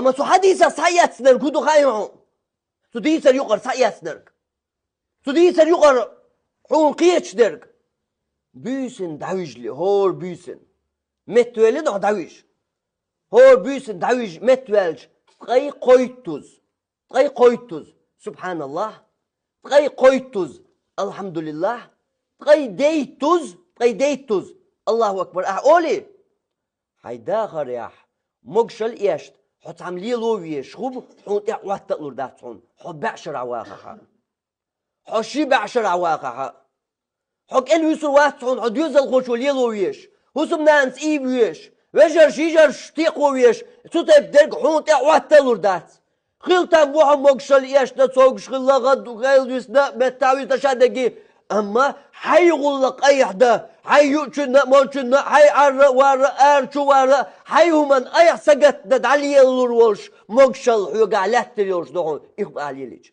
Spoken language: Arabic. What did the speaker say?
أما سو حديثة سايات سنر كودو خايمو سو ديسر يقر سايات سنرك سو ديسر يقر حون قيتش درك بيسن دعويج لي هور بيسن متولي ده دعويج هور بيسن دعويج متولج تغي قويتوز سبحان الله تغي قويتوز الحمد لله تغي ديتوز الله أكبر أولي هيدا غريح مقشل إيشت حط عملي لويش خوب حط وقت تقلر داتون حط بعشر عواقها حشي بعشر عواقها حق إن يسر واتون حد يزل خوش ولي لويش هسم نانس إيبيش وجر شيجر شتيق ويش تطيب درك حط وقت تقلر دات خلتا بوها مقشل إيشت تصوغش خلا غد وغيل يسنا بتاوي تشادقي أما حي غلق أي حدا حي يؤشنا موشنا حي عر ور أرشو ور حي من أي سجت دد علي اللورش مقشل يقع لاتريوش دهون إخب علي ليش